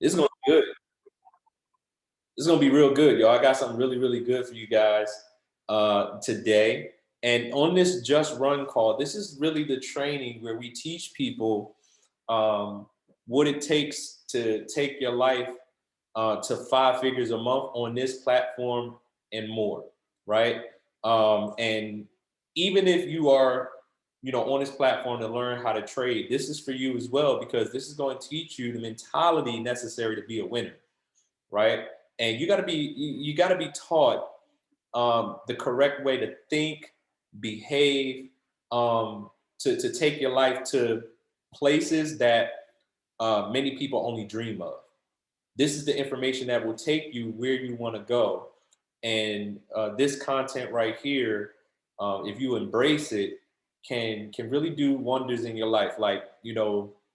It's gonna be good. It's gonna be real good, y'all. I got something really, really good for you guys today. And on this Just Run call, this is really the training where we teach people um, what it takes to take your life to 5 figures a month on this platform and more, right? And even if you are, on this platform to learn how to trade, this is for you as well because this is going to teach you the mentality necessary to be a winner, right? And you got to be taught the correct way to think, behave, to take your life to places that many people only dream of. This is the information that will take you where you want to go. And this content right here, if you embrace it, can really do wonders in your life. Like, I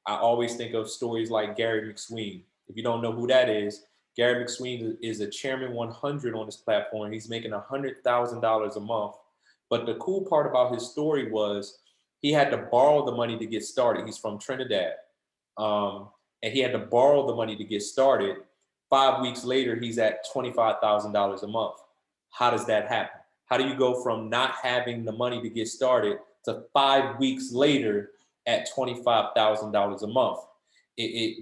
always think of stories like Gary McSween. If you don't know who that is, Gary McSween is a Chairman 100 on this platform. He's making $100,000 a month. But the cool part about his story was he had to borrow the money to get started. He's from Trinidad. And he had to borrow the money to get started. 5 weeks later, he's at $25,000 a month. How does that happen? How do you go from not having the money to get started to 5 weeks later at $25,000 a month?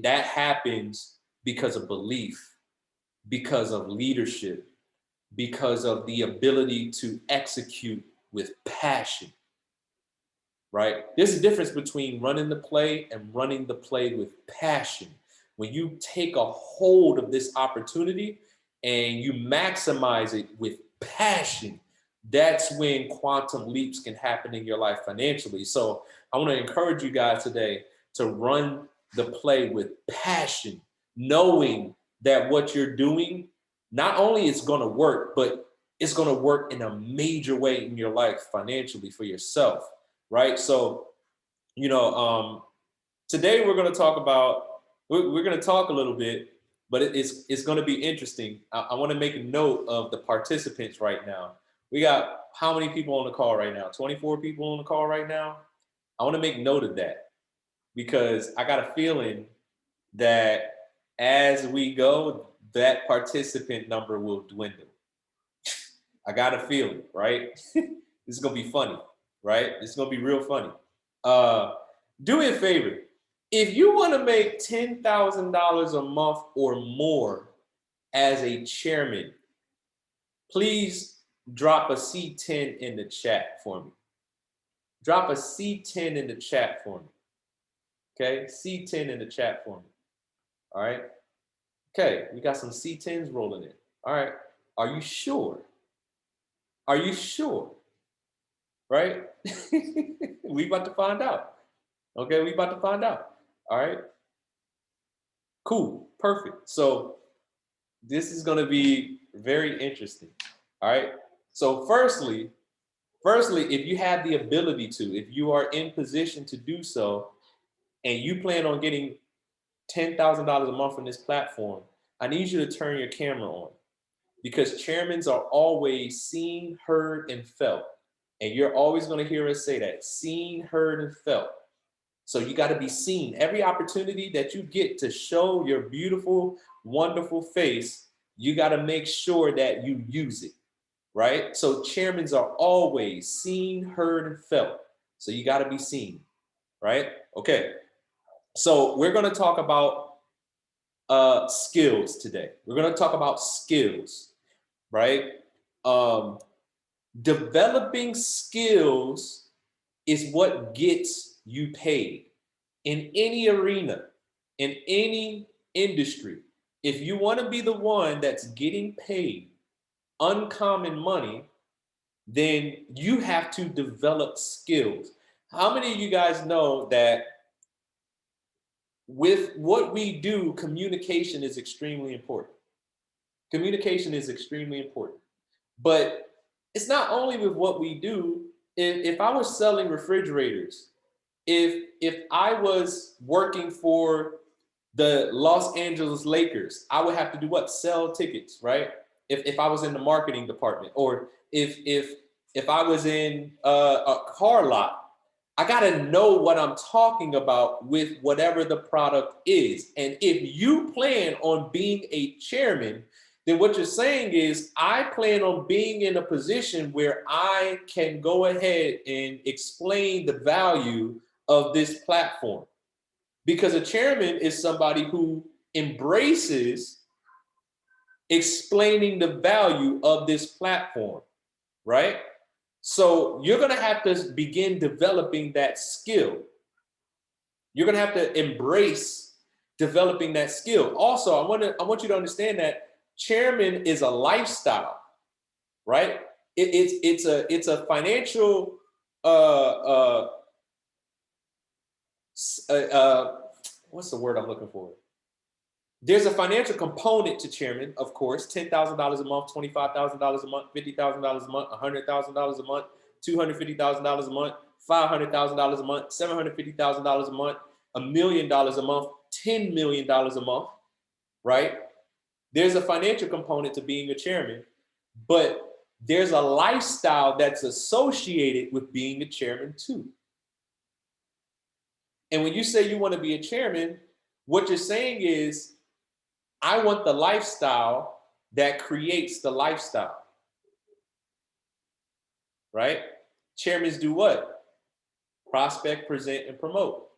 That happens because of belief, because of leadership, because of the ability to execute with passion, right? There's a difference between running the play and running the play with passion. When you take a hold of this opportunity and you maximize it with passion, that's when quantum leaps can happen in your life financially. So I want to encourage you guys today to run the play with passion, knowing that what you're doing, not only is going to work, but it's going to work in a major way in your life financially for yourself, right? So, today we're going to talk about, we're going to talk a little bit, but it's going to be interesting. I want to make a note of the participants right now. We got how many people on the call right now? 24 people on the call right now. I want to make note of that because I got a feeling that as we go, that participant number will dwindle. I got a feeling, right? This is going to be funny, right? It's going to be real funny. Do me a favor. If you want to make $10,000 a month or more as a chairman, please drop a C10 in the chat for me. Drop a C10 in the chat for me. Okay, C10 in the chat for me. All right. Okay, we got some C10s rolling in. All right. Are you sure? Are you sure? Right? We about to find out. Okay, we about to find out. All right. Cool. Perfect. So this is going to be very interesting. All right. So firstly, if you have the ability to, if you are in position to do so, and you plan on getting $10,000 a month on this platform, I need you to turn your camera on because chairmans are always seen, heard, and felt. And you're always going to hear us say that, seen, heard, and felt. So you got to be seen. Every opportunity that you get to show your beautiful, wonderful face, you got to make sure that you use it, right? So chairmans are always seen, heard, and felt. So you got to be seen, right? Okay. So we're going to talk about skills today. We're going to talk about skills, right? Developing skills is what gets you paid in any arena, in any industry. If you want to be the one that's getting paid uncommon money, then you have to develop skills. How many of you guys know that with what we do, communication is extremely important? Communication is extremely important. But it's not only with what we do. If I was selling refrigerators, if I was working for the Los Angeles Lakers, I would have to do what? Sell tickets, right? If I was in the marketing department, or if I was in a car lot, I got to know what I'm talking about with whatever the product is. And if you plan on being a chairman, then what you're saying is, I plan on being in a position where I can go ahead and explain the value of this platform. Because a chairman is somebody who embraces explaining the value of this platform, right? So you're going to have to begin developing that skill. You're going to have to embrace developing that skill. Also, I want you to understand that chairman is a lifestyle, right? It's a financial what's the word I'm looking for? There's a financial component to chairman, of course. $10,000 a month, $25,000 a month, $50,000 a month, $100,000 a month, $250,000 a month, $500,000 a month, $750,000 a month, $1 million a month, $10 million a month, right? There's a financial component to being a chairman, but there's a lifestyle that's associated with being a chairman too. And when you say you want to be a chairman, what you're saying is, I want the lifestyle that creates the lifestyle, right? Chairmans do what? Prospect, present, and promote.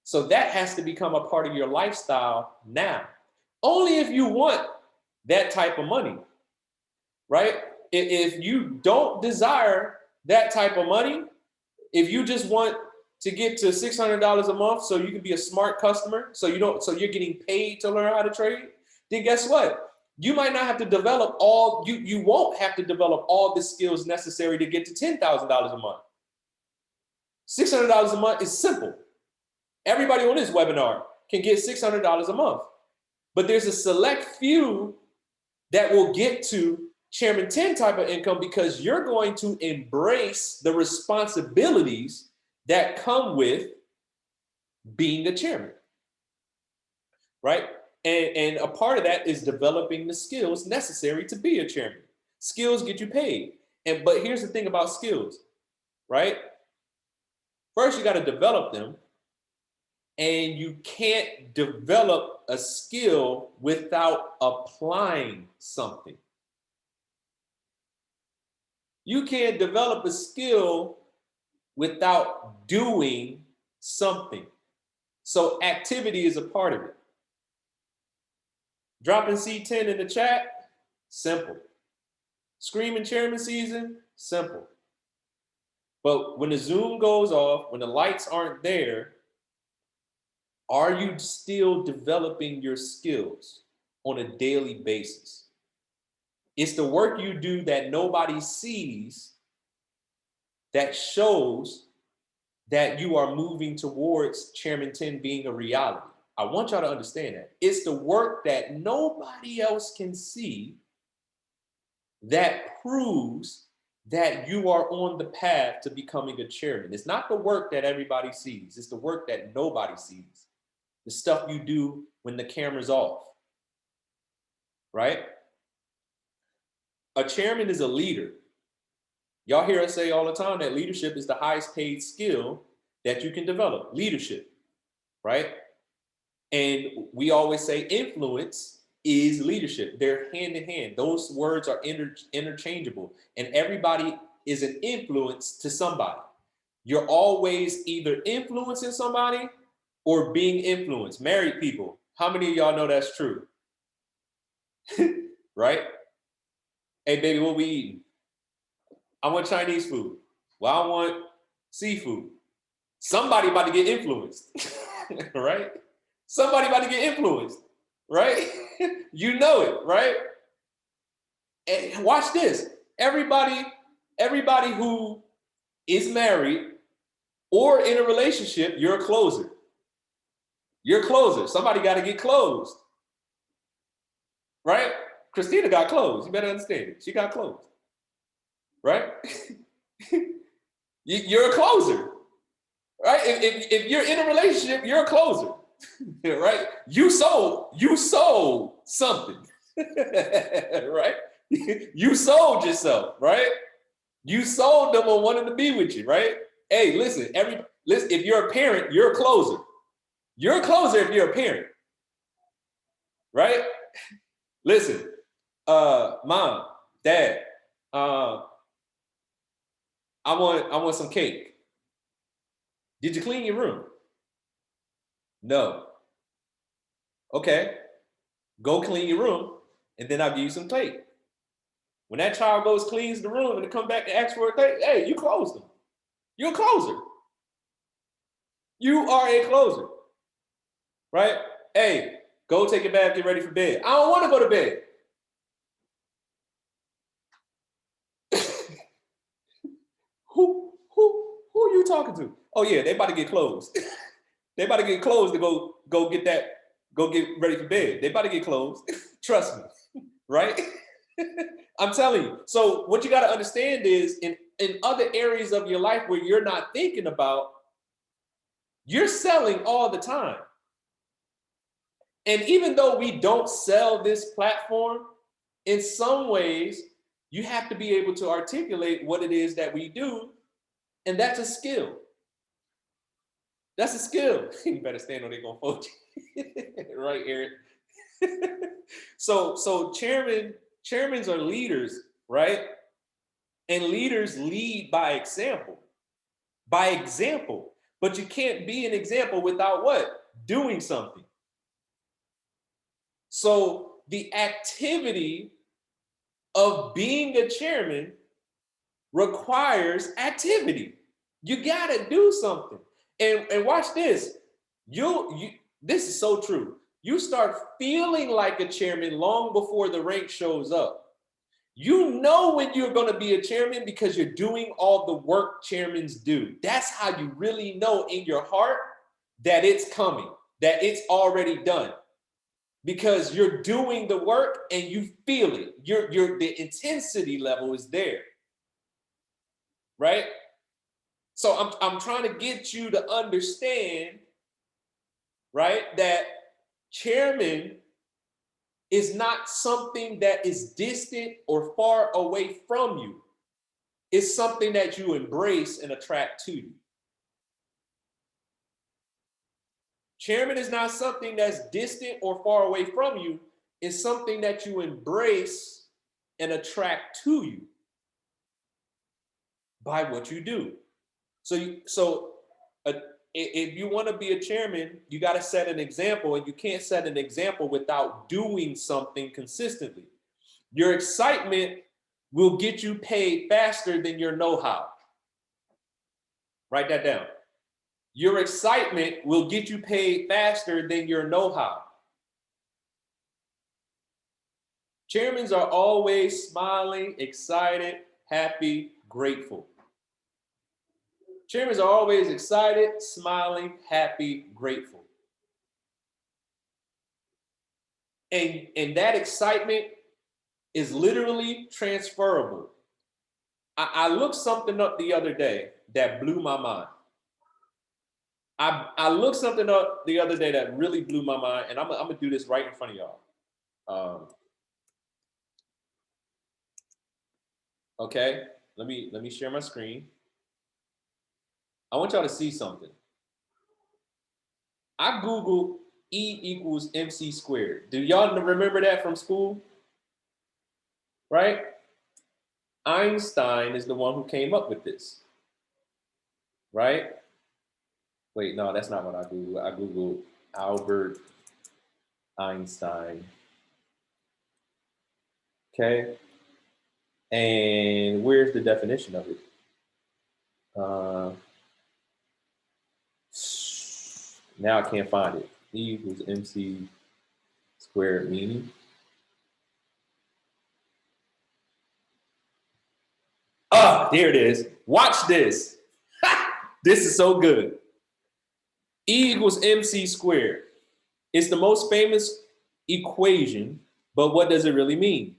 So that has to become a part of your lifestyle now. Only if you want that type of money, right? If you don't desire that type of money, if you just want to get to $600 a month so you can be a smart customer, so you're getting paid to learn how to trade, then guess what? You might not have to develop you won't have to develop all the skills necessary to get to $10,000 a month. $600 a month is simple. Everybody on this webinar can get $600 a month, but there's a select few that will get to Chairman 10 type of income because you're going to embrace the responsibilities that come with being a chairman, right? And a part of that is developing the skills necessary to be a chairman. Skills get you paid. But here's the thing about skills, right? First, you got to develop them. And you can't develop a skill without applying something. You can't develop a skill without doing something. So activity is a part of it. Dropping C10 in the chat, simple. Screaming chairman season, simple. But when the Zoom goes off, when the lights aren't there, are you still developing your skills on a daily basis? It's the work you do that nobody sees that shows that you are moving towards Chairman 10 being a reality. I want y'all to understand that. It's the work that nobody else can see that proves that you are on the path to becoming a chairman. It's not the work that everybody sees. It's the work that nobody sees. The stuff you do when the camera's off, right? A chairman is a leader. Y'all hear us say all the time that leadership is the highest paid skill that you can develop, leadership, right? And we always say influence is leadership. They're hand in hand. Those words are interchangeable, and everybody is an influence to somebody. You're always either influencing somebody or being influenced. Married people, how many of y'all know that's true? Right? Hey, baby, what we eating? I want Chinese food. Well, I want seafood. Somebody about to get influenced, right? Somebody about to get influenced, right? You know it, right? And watch this. Everybody who is married or in a relationship, you're a closer. You're a closer. Somebody got to get closed, right? Christina got closed. You better understand it. She got closed, right? You're a closer, right? If you're in a relationship, you're a closer, right? You sold something, right? You sold yourself, right? You sold them on wanting to be with you, right? Hey, listen, if you're a parent, you're a closer. You're a closer if you're a parent, right? Listen, mom, dad, I want some cake. Did you clean your room? No. Okay, go clean your room, and then I'll give you some cake. When that child goes, cleans the room, and they come back and ask for a cake, hey, you closed them. You're a closer. You are a closer, right? Hey, go take a bath, get ready for bed. I don't want to go to bed. Who are you talking to? Oh yeah, they about to get closed. They about to get closed to go get ready for bed. They about to get closed. Trust me, right? I'm telling you. So what you got to understand is in other areas of your life where you're not thinking about, you're selling all the time. And even though we don't sell this platform, in some ways, you have to be able to articulate what it is that we do. And that's a skill. That's a skill. You better stand on it, gonna fold you. Right, Eric? So chairmen are leaders, right? And leaders lead by example. By example. But you can't be an example without what? Doing something. So the activity of being a chairman requires activity. You gotta do something. And watch this. This is so true. You start feeling like a chairman long before the rank shows up. You know when you're going to be a chairman because you're doing all the work chairmen do. That's how you really know in your heart that it's coming, that it's already done. Because you're doing the work and you feel it. The intensity level is there. Right? So I'm trying to get you to understand, right, that chairman is not something that is distant or far away from you. It's something that you embrace and attract to you. Chairman is not something that's distant or far away from you. It's something that you embrace and attract to you by what you do. If you want to be a chairman, you got to set an example, and you can't set an example without doing something consistently. Your excitement will get you paid faster than your know-how. Write that down. Your excitement will get you paid faster than your know-how. Chairmen are always smiling, excited, happy, grateful. Chairmen are always excited, smiling, happy, grateful. And that excitement is literally transferable. I looked something up the other day that blew my mind. I looked something up the other day that really blew my mind, and I'm gonna do this right in front of y'all. Okay, let me share my screen. I want y'all to see something. I Googled E equals MC squared. Do y'all remember that from school? Right? Einstein is the one who came up with this. Right? Wait, no, that's not what I Googled. I Googled Albert Einstein. Okay. And where's the definition of it? Now I can't find it. E equals MC squared meaning. Ah, there it is. Watch this. This is so good. E equals MC squared. It's the most famous equation, but what does it really mean?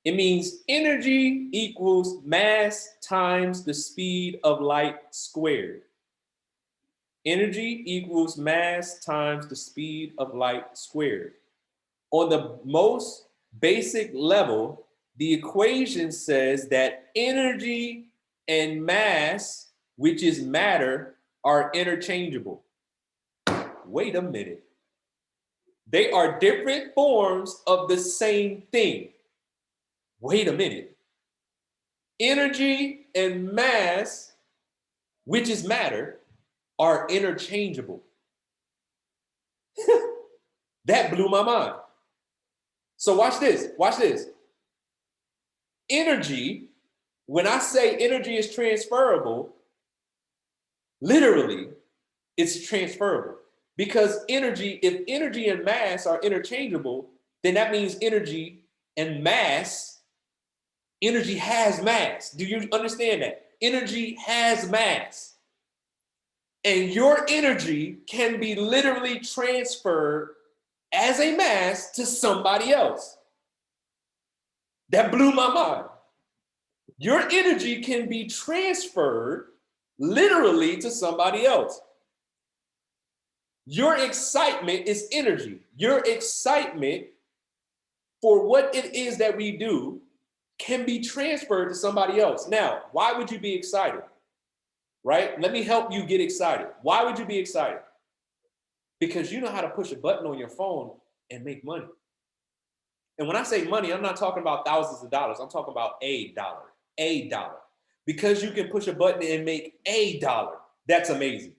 It means energy equals mass times the speed of light squared. Energy equals mass times the speed of light squared. On the most basic level, the equation says that energy and mass which is matter, are interchangeable. Wait a minute. They are different forms of the same thing. Wait a minute. Energy and mass, which is matter, are interchangeable. That blew my mind. So watch this, watch this. Energy, when I say energy is transferable, literally, it's transferable. Because energy, if energy and mass are interchangeable, then that means energy and mass, energy has mass. Do you understand that? Energy has mass. And your energy can be literally transferred as a mass to somebody else. That blew my mind. Your energy can be transferred literally to somebody else. Your excitement is energy. Your excitement for what it is that we do can be transferred to somebody else. Now, why would you be excited? Right? Let me help you get excited. Why would you be excited? Because you know how to push a button on your phone and make money. And when I say money, I'm not talking about thousands of dollars. I'm talking about a dollar. A dollar. Because you can push a button and make a dollar. That's amazing.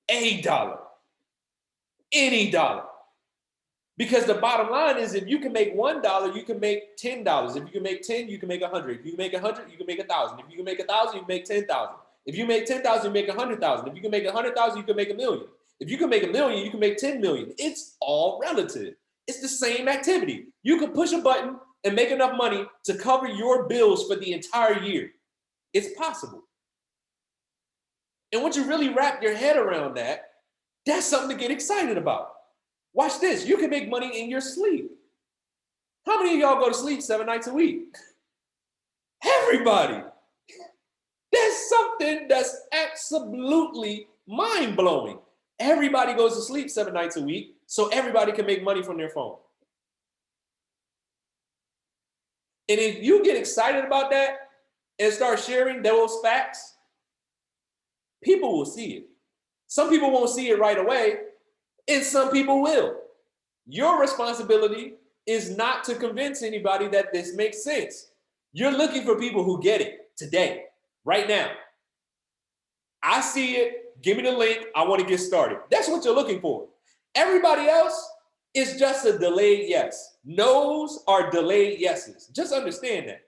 A dollar. Any dollar. Because the bottom line is, if you can make $1, you can make $10. If you can make 10, you can make 100. If you can make 100, you can make 1,000. If you can make 1,000, you can make 10,000. If you make 10,000, you make 100,000. If you can make 100,000, you can make 1,000,000. If you can make 1,000,000, you can make 10 million. It's all relative. It's the same activity. You can push a button and make enough money to cover your bills for the entire year. It's possible. And once you really wrap your head around that, that's something to get excited about. Watch this. You can make money in your sleep. How many of y'all go to sleep 7 nights a week? Everybody. That's something that's absolutely mind-blowing. Everybody goes to sleep 7 nights a week, so everybody can make money from their phone. And if you get excited about that and start sharing those facts, people will see it. Some people won't see it right away, and some people will. Your responsibility is not to convince anybody that this makes sense. You're looking for people who get it today, right now. I see it. Give me the link. I want to get started. That's what you're looking for. Everybody else is just a delayed yes. No's are delayed yeses. Just understand that.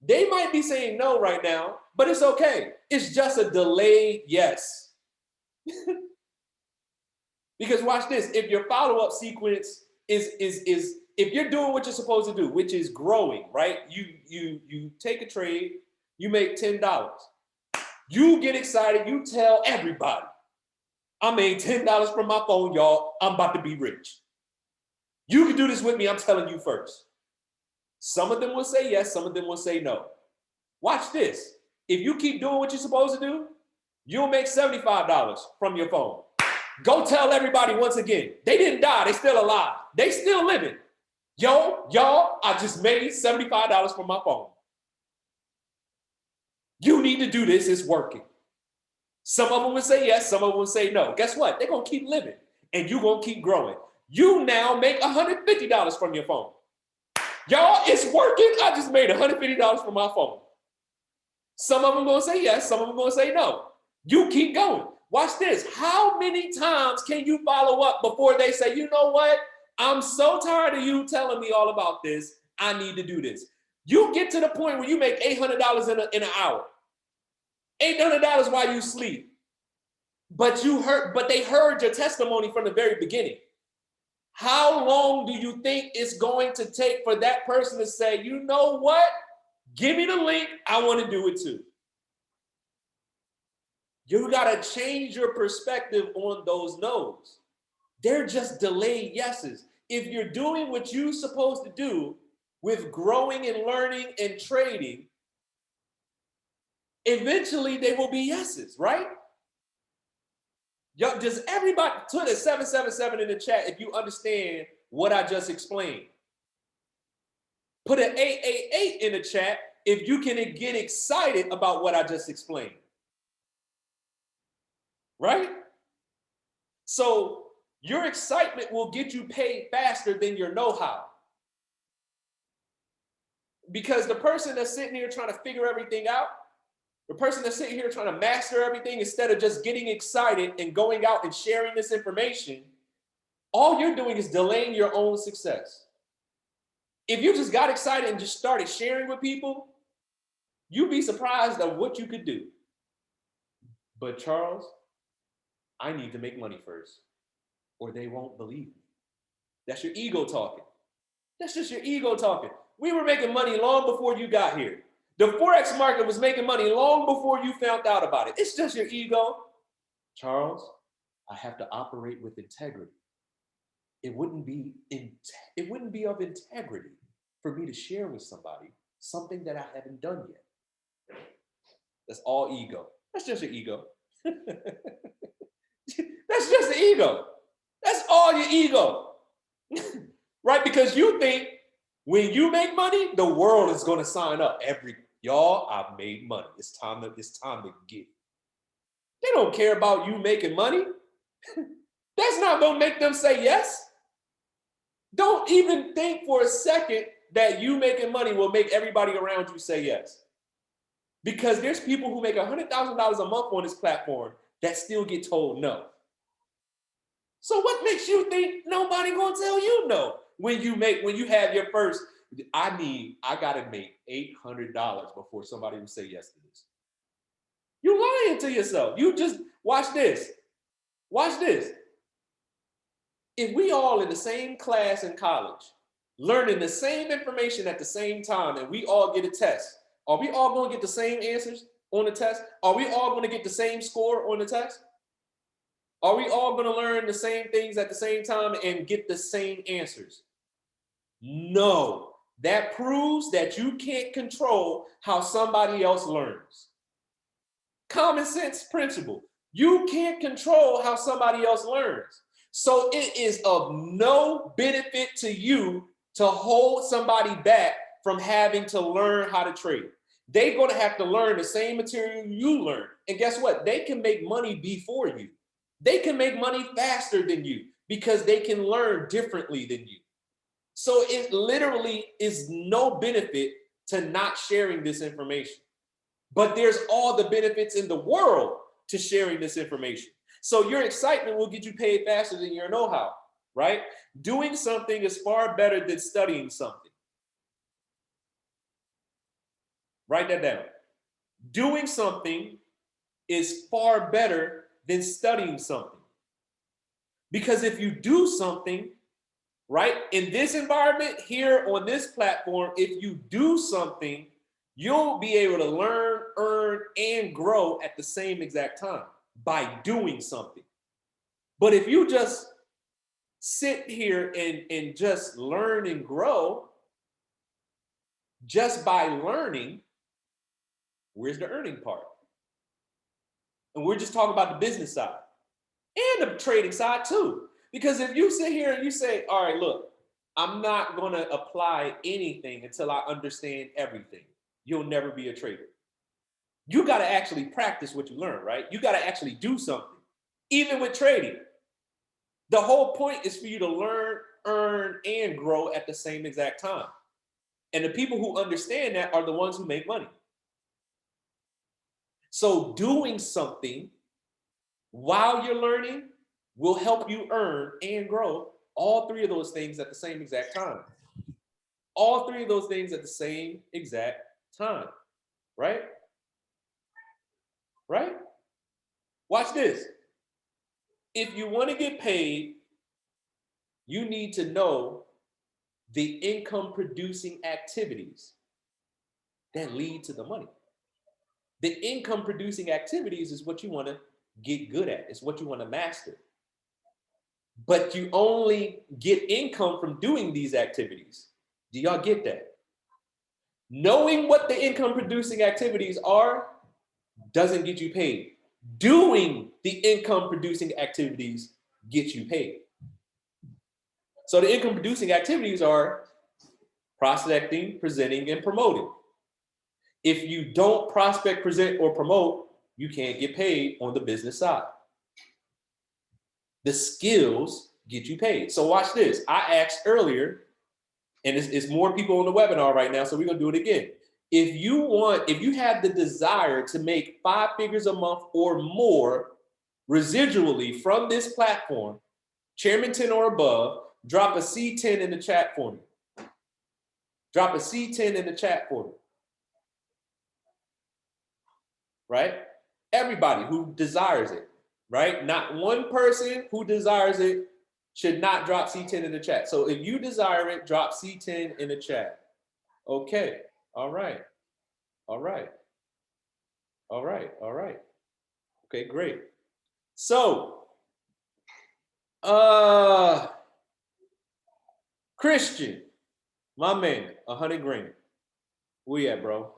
They might be saying no right now, but it's okay. It's just a delayed yes. Because watch this. If your follow-up sequence is if you're doing what you're supposed to do, which is growing, right? You take a trade, you make $10. You get excited, you tell everybody, I made $10 from my phone, y'all. I'm about to be rich. You can do this with me, I'm telling you first. Some of them will say yes, some of them will say no. Watch this. If you keep doing what you're supposed to do, you'll make $75 from your phone. Go tell everybody once again, they didn't die, they still alive. They still living. Yo, y'all, I just made $75 from my phone. You need to do this, it's working. Some of them will say yes, some of them will say no. Guess what? They're gonna keep living and you're gonna keep growing. You now make $150 from your phone. Y'all, it's working. I just made $150 from my phone. Some of them gonna say yes, some of them gonna say no. You keep going. Watch this. How many times can you follow up before they say, you know what? I'm so tired of you telling me all about this. I need to do this. You get to the point where you make $800 in an hour. $800 while you sleep. But they heard your testimony from the very beginning. How long do you think it's going to take for that person to say, you know what? Give me the link. I want to do it too. You got to change your perspective on those no's. They're just delayed yeses. If you're doing what you're supposed to do with growing and learning and trading, eventually they will be yeses, right? Yo, does everybody put a 777 in the chat if you understand what I just explained? Put an 888 in the chat if you can get excited about what I just explained, right? So your excitement will get you paid faster than your know-how. Because the person that's sitting here trying to figure everything out, the person that's sitting here trying to master everything instead of just getting excited and going out and sharing this information, all you're doing is delaying your own success. If you just got excited and just started sharing with people, you'd be surprised at what you could do. But Charles, I need to make money first, or they won't believe me. That's your ego talking. That's just your ego talking. We were making money long before you got here. The Forex market was making money long before you found out about it. It's just your ego. Charles, I have to operate with integrity. It wouldn't be of integrity for me to share with somebody something that I haven't done yet. That's all ego. That's just your ego. That's just the ego. That's all your ego. Right? Because you think when you make money, the world is going to sign up. Y'all, I've made money. It's time to get. They don't care about you making money. That's not going to make them say yes. Don't even think for a second that you making money will make everybody around you say yes. Because there's people who make $100,000 a month on this platform that still get told no. So what makes you think nobody gonna tell you no when you have your first? I gotta make $800 before somebody will say yes to this. You're lying to yourself. You just watch this. Watch this. If we all in the same class in college, learning the same information at the same time, and we all get a test, are we all going to get the same answers on the test? Are we all going to get the same score on the test? Are we all going to learn the same things at the same time and get the same answers? No. That proves that you can't control how somebody else learns. Common sense principle. You can't control how somebody else learns. So it is of no benefit to you to hold somebody back from having to learn how to trade. They're going to have to learn the same material you learn. And guess what? They can make money before you. They can make money faster than you because they can learn differently than you. So it literally is no benefit to not sharing this information. But there's all the benefits in the world to sharing this information. So your excitement will get you paid faster than your know-how, right? Doing something is far better than studying something. Write that down. Doing something is far better than studying something. Because if you do something, right, in this environment here on this platform, if you do something, you'll be able to learn, earn, and grow at the same exact time by doing something. But if you just sit here and just learn and grow just by learning, where's the earning part? And we're just talking about the business side and the trading side too. Because if you sit here and you say, all right, look, I'm not going to apply anything until I understand everything, you'll never be a trader. You got to actually practice what you learn, right? You got to actually do something. Even with trading, the whole point is for you to learn, earn, and grow at the same exact time. And the people who understand that are the ones who make money. So doing something while you're learning will help you earn and grow all three of those things at the same exact time. All three of those things at the same exact time, right? Right? Watch this. If you want to get paid, you need to know the income producing activities that lead to the money. The income producing activities is what you want to get good at. It's what you want to master. But you only get income from doing these activities. Do y'all get that? Knowing what the income producing activities are doesn't get you paid. Doing the income producing activities gets you paid. So the income producing activities are prospecting, presenting, and promoting. If you don't prospect, present, or promote, you can't get paid on the business side. The skills get you paid. So watch this. I asked earlier, and it's more people on the webinar right now, so we're gonna do it again. If you have the desire to make 5 figures a month or more residually from this platform, Chairman 10 or above, drop a C10 in the chat for me. Drop a C10 in the chat for me. Right? Everybody who desires it, right? Not one person who desires it should not drop C10 in the chat. So if you desire it, drop C10 in the chat. Okay. All right. All right. All right. All right. Okay, great. So, Christian, my man, 100 grand. Where you at, bro?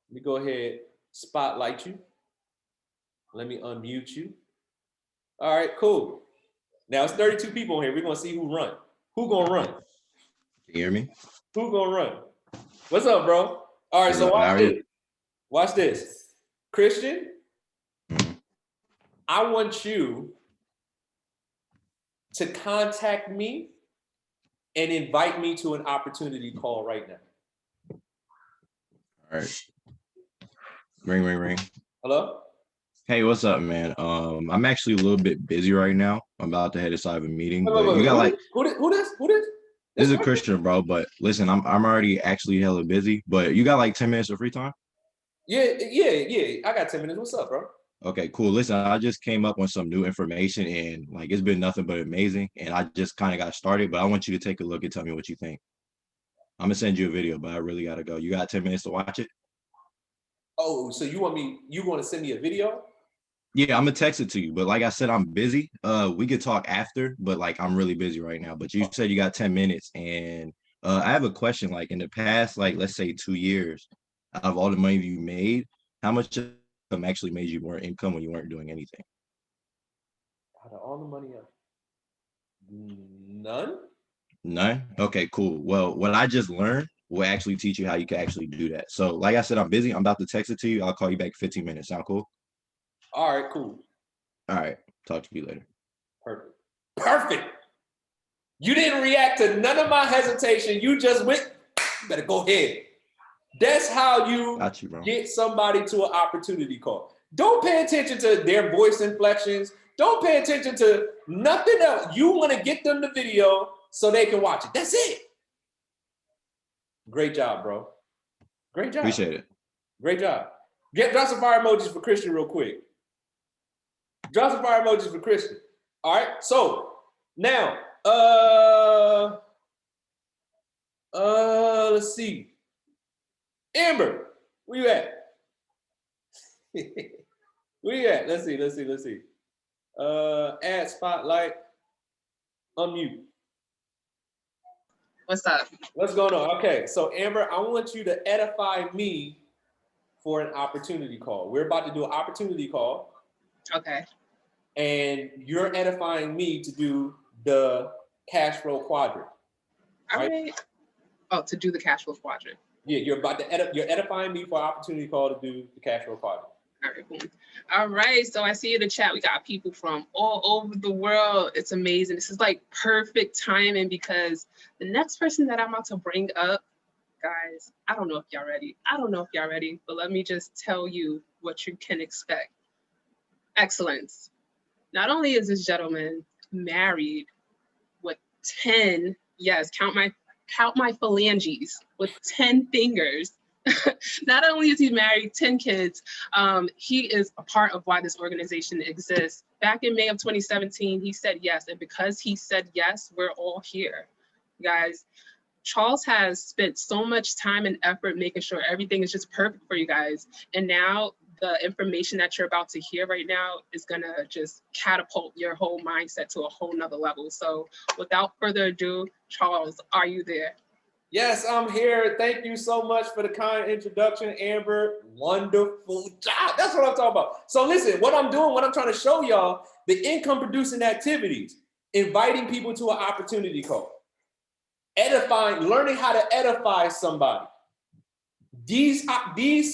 Let me go ahead, spotlight you. Let me unmute you. All right, cool. Now it's 32 people in here. We're gonna see who run. Who gonna run? Can you hear me? Who gonna run? What's up, bro? All right, so watch this. Watch this. Christian, I want you to contact me and invite me to an opportunity call right now. All right. Ring, ring, ring. Hello? Hey, what's up, man? I'm actually a little bit busy right now. I'm about to head aside of a meeting. But you got like who this? This is a Christian, bro. But listen, I'm already actually hella busy. But you got like 10 minutes of free time? Yeah. I got 10 minutes. What's up, bro? Okay, cool. Listen, I just came up with some new information and like it's been nothing but amazing. And I just kind of got started, but I want you to take a look and tell me what you think. I'm gonna send you a video, but I really gotta go. You got 10 minutes to watch it? Oh, so you want to send me a video? Yeah, I'm gonna text it to you. But like I said, I'm busy. We could talk after, but like I'm really busy right now. But you said you got 10 minutes, and I have a question. Like in the past, like let's say 2 years, out of all the money you made, how much of them actually made you more income when you weren't doing anything? Out of all the money, none. None? Okay, cool. Well, what I just learned will actually teach you how you can actually do that. So like I said, I'm busy. I'm about to text it to you. I'll call you back in 15 minutes. Sound cool? All right, cool. All right. Talk to you later. Perfect. You didn't react to none of my hesitation. You just went, better go ahead. That's how you get somebody to an opportunity call. Don't pay attention to their voice inflections. Don't pay attention to nothing else. You want to get them the video so they can watch it. That's it. Great job, bro. Great job. Appreciate it. Great job. Drop some fire emojis for Christian real quick. Drop some fire emojis for Christian. All right. So now, let's see. Amber, where you at? Where you at? Let's see. Add spotlight. Unmute. What's up? What's going on? Okay, so Amber, I want you to edify me for an opportunity call. We're about to do an opportunity call. Okay. And you're edifying me to do the cash flow quadrant. All right. Oh, to do the cash flow quadrant. Yeah, you're edifying me for an opportunity call to do the cash flow quadrant. All right, boom. All right, so I see in the chat we got people from all over the world. It's amazing. This is like perfect timing because the next person that I'm about to bring up, guys, I don't know if y'all ready, but let me just tell you what you can expect. Excellence. Not only is this gentleman married with 10, yes, count my phalanges, with 10 fingers. Not only is he married, 10 kids, he is a part of why this organization exists. Back in May of 2017, he said yes. And because he said yes, we're all here. Guys, Charles has spent so much time and effort making sure everything is just perfect for you guys. And now the information that you're about to hear right now is gonna just catapult your whole mindset to a whole nother level. So without further ado, Charles, are you there? Yes, I'm here. Thank you so much for the kind introduction, Amber. Wonderful job. That's what I'm talking about. So listen, what I'm trying to show y'all, the income producing activities, inviting people to an opportunity call, edifying, learning how to edify somebody, These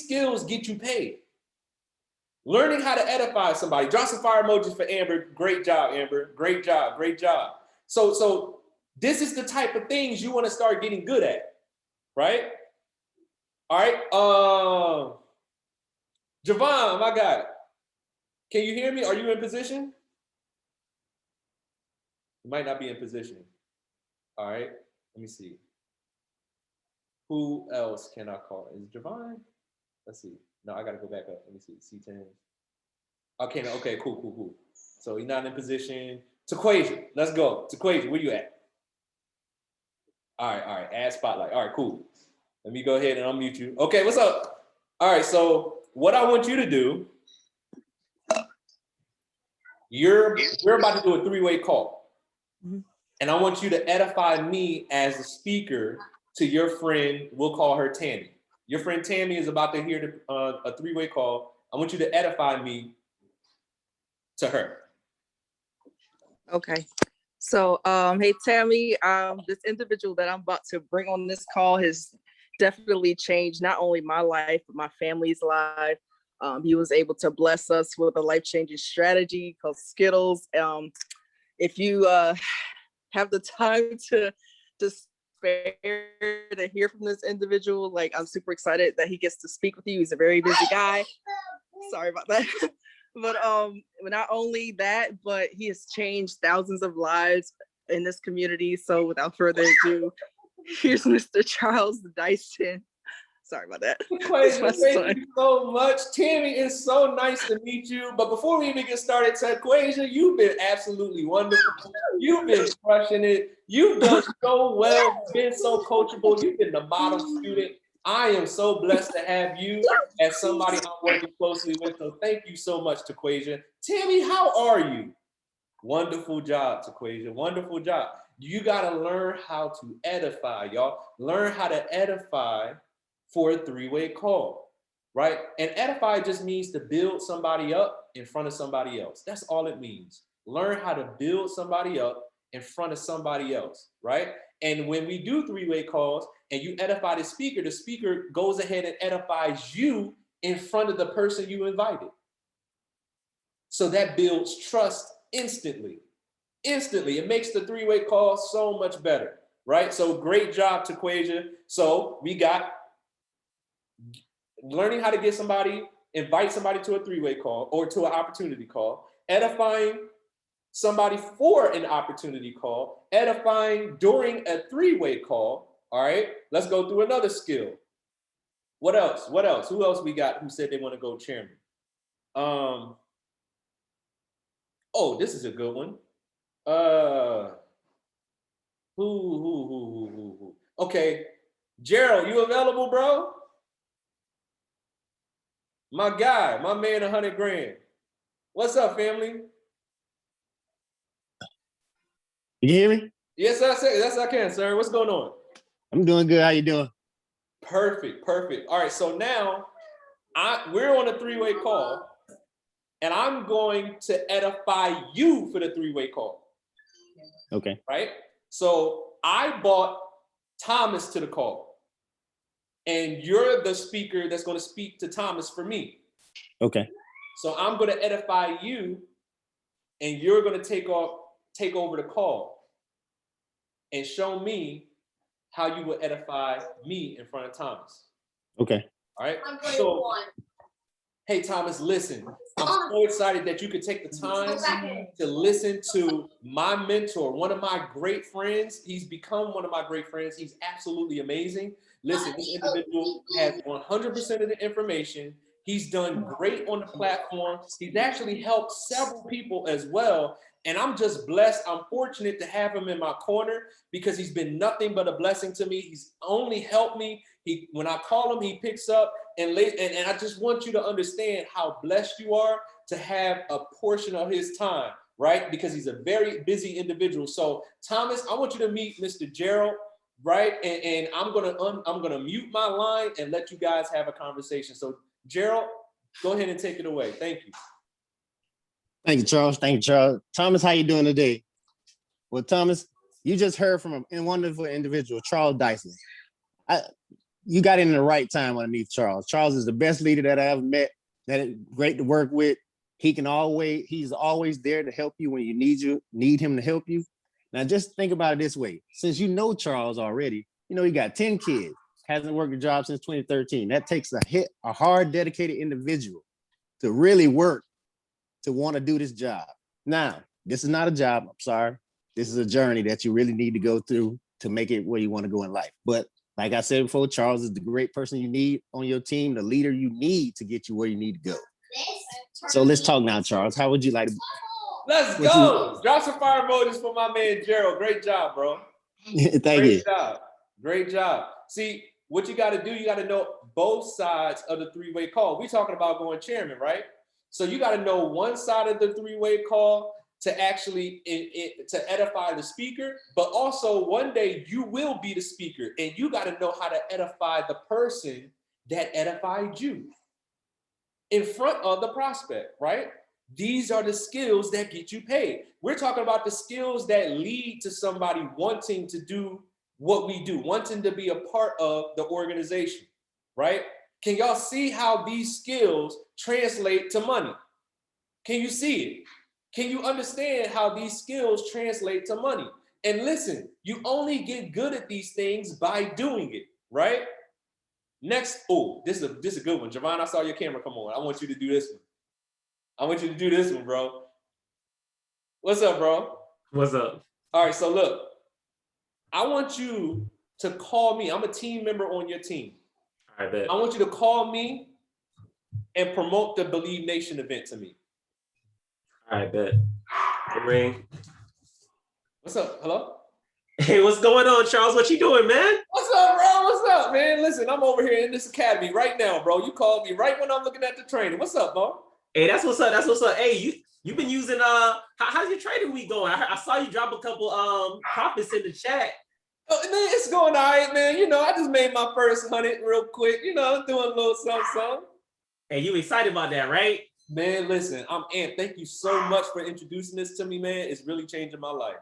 skills get you paid. Learning how to edify somebody. Drop some fire emojis for Amber. Great job, Amber. Great job. Great job. So this is the type of things you want to start getting good at, right? All right. Javon, my guy. Can you hear me? Are you in position? You might not be in position. All right. Let me see. Who else can I call? Is Javon? Let's see. No, I got to go back up. Let me see. C10. Okay, no, okay, cool. So you're not in position. Taquasia, let's go. Taquasia, where you at? All right, add spotlight. All right, cool. Let me go ahead and unmute you. Okay, what's up? All right, so what I want you to do, you're about to do a three-way call. Mm-hmm. And I want you to edify me as a speaker to your friend, we'll call her Tammy. Your friend Tammy is about to hear a three-way call. I want you to edify me to her. Okay. So, hey, Tammy, this individual that I'm about to bring on this call has definitely changed not only my life, but my family's life. He was able to bless us with a life-changing strategy called Skittles. If you have the time to spare to hear from this individual, like, I'm super excited that he gets to speak with you. He's a very busy guy. Sorry about that. But not only that, but he has changed thousands of lives in this community. So without further ado, here's Mr. Charles Dyson. Sorry about that. Thank you so much. Tammy, it's so nice to meet you. But before we even get started, Taquasia, you've been absolutely wonderful. You've been crushing it. You've done so well. You've been so coachable. You've been the model student. I am so blessed to have you as somebody I'm working closely with. So thank you so much, Taquasia. Tammy, how are you? Wonderful job, Taquasia. Wonderful job. You got to learn how to edify, y'all. Learn how to edify for a three-way call, right? And edify just means to build somebody up in front of somebody else. That's all it means. Learn how to build somebody up in front of somebody else, right? And when we do three-way calls and you edify the speaker goes ahead and edifies you in front of the person you invited. So that builds trust instantly. It makes the three-way call so much better, right? So great job, Taquasia. So we got learning how to get somebody, invite somebody to a three-way call or to an opportunity call, edifying somebody for an opportunity call, edifying during a three-way call. All right, let's go through another skill. What else? Who else we got who said they want to go chairman? Oh, this is a good one. Who? Okay, Gerald, you available, bro? My guy, my man, 100 grand. What's up, family? You hear me? Yes, I can, sir. What's going on? I'm doing good. How you doing? Perfect. All right, so now we're on a three-way call, and I'm going to edify you for the three-way call. Okay. Right? So I bought Thomas to the call, and you're the speaker that's going to speak to Thomas for me. Okay. So I'm going to edify you, and you're going to take over the call and show me how you would edify me in front of Thomas. Okay. All right. So, hey, Thomas, listen. I'm so excited that you could take the time to listen to my mentor, one of my great friends. He's become one of my great friends. He's absolutely amazing. Listen, this individual has 100% of the information. He's done great on the platform. He's actually helped several people as well. And I'm just blessed. I'm fortunate to have him in my corner because he's been nothing but a blessing to me. He's only helped me. When I call him, he picks up. And I just want you to understand how blessed you are to have a portion of his time, right? Because he's a very busy individual. So Thomas, I want you to meet Mr. Gerald, right? And I'm gonna mute my line and let you guys have a conversation. So Gerald, go ahead and take it away. Thank you. Thank you, Charles. Thomas, how you doing today? Well, Thomas, you just heard from a wonderful individual, Charles Dyson. you got in the right time underneath Charles. Charles is the best leader that I ever met. That is great to work with. He's always there to help you when you need him to help you. Now just think about it this way. Since you know Charles already, you know he got 10 kids, hasn't worked a job since 2013. That takes a hard, dedicated individual to really work to want to do this job. Now, this is not a job, I'm sorry. This is a journey that you really need to go through to make it where you want to go in life. But like I said before, Charles is the great person you need on your team, the leader you need to get you where you need to go. So let's talk now, Charles. How would you like to? Let's go. Drop some fire emojis for my man, Gerald. Great job, bro. Thank Great you. job. Great job. See, what you got to do, you got to know both sides of the three-way call. We're talking about going chairman, right? So you got to know one side of the three-way call to actually to edify the speaker, but also one day you will be the speaker and you got to know how to edify the person that edified you in front of the prospect, right? These are the skills that get you paid. We're talking about the skills that lead to somebody wanting to do what we do, wanting to be a part of the organization, right? Can y'all see how these skills translate to money? Can you see it? Can you understand how these skills translate to money? And listen, you only get good at these things by doing it, right? Next, this is a good one. Javon, I saw your camera come on. I want you to do this one. I want you to do this one, bro. What's up, bro? What's up? All right, so look, I want you to call me. I'm a team member on your team. I bet. I want you to call me and promote the Believe Nation event to me. I bet. Ring. What's up? Hello? Hey, what's going on, Charles? What you doing, man? What's up, bro? What's up, man? Listen, I'm over here in this academy right now, bro. You called me right when I'm looking at the training. What's up, bro? Hey, that's what's up. That's what's up. Hey, you been using how's your trading week going? I saw you drop a couple profits in the chat. Oh, man, it's going all right, man. You know, I just made my first 100 real quick. You know, doing a little something. Hey, you excited about that, right? Man, listen, I'm amped. Thank you so much for introducing this to me, man. It's really changing my life.